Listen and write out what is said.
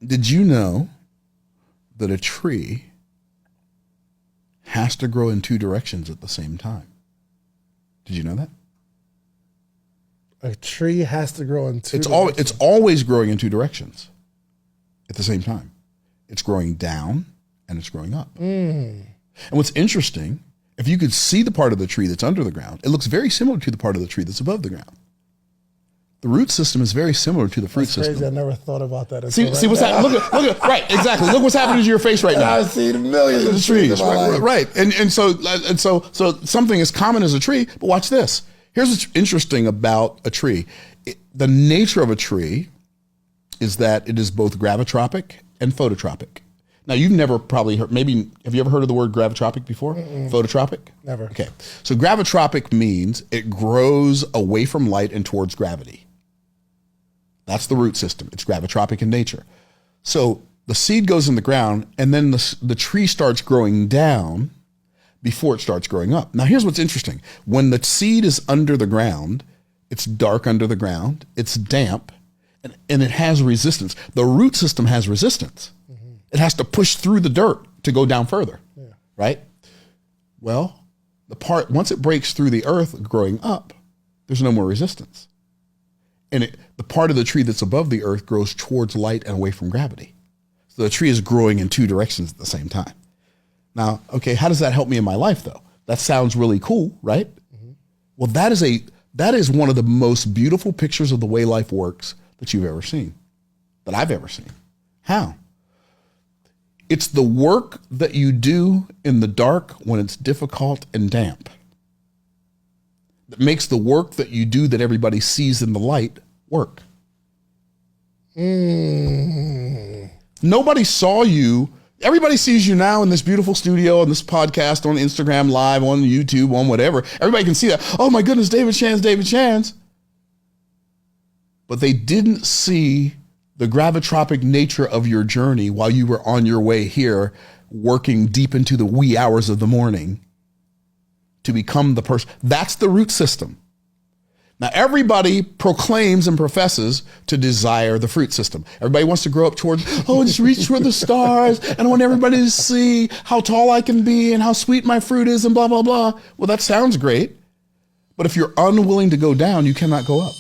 Did you know that a tree has to grow in two directions at the same time? Did you know that? A tree has to grow in two directions. It's always growing in two directions at the same time. It's growing down and it's growing up. And what's interesting, if you could see the part of the tree that's under the ground, it looks very similar to the part of the tree that's above the ground. The root system is very similar to the fruit system. Crazy. I never thought about that. See what's happening? Look at, right, exactly. Look what's happening to your face right now. I've seen millions of trees. Right. And so something as common as a tree, but watch this. Here's what's interesting about a tree. The nature of a tree is that it is both gravitropic and phototropic. Now, you've never probably heard, maybe, have you ever heard of the word gravitropic before? Phototropic? Never. Okay. So gravitropic means it grows away from light and towards gravity. That's the root system. It's gravitropic in nature. So the seed goes in the ground and then the tree starts growing down before it starts growing up. Now, here's what's interesting. When the seed is under the ground, it's dark under the ground, it's damp, and it has resistance. The root system has resistance. It has to push through the dirt to go down further, right? Well, once it breaks through the earth growing up, there's no more resistance. And the part of the tree that's above the earth grows towards light and away from gravity. So the tree is growing in two directions at the same time. Now, okay, how does that help me in my life though? That sounds really cool, right? Well, that is one of the most beautiful pictures of the way life works that you've ever seen, that I've ever seen. How? It's the work that you do in the dark when it's difficult and damp that makes the work that you do that everybody sees in the light work. Nobody saw you. Everybody sees you now in this beautiful studio, on this podcast, on Instagram Live, on YouTube, on whatever. Everybody can see that. Oh my goodness, David Shands. But they didn't see the gravitropic nature of your journey while you were on your way here, working deep into the wee hours of the morning to become the person. That's the root system. Now, everybody proclaims and professes to desire the fruit system. Everybody wants to grow up towards, just reach for the stars, and I want everybody to see how tall I can be and how sweet my fruit is and blah, blah, blah. Well, that sounds great. But if you're unwilling to go down, you cannot go up.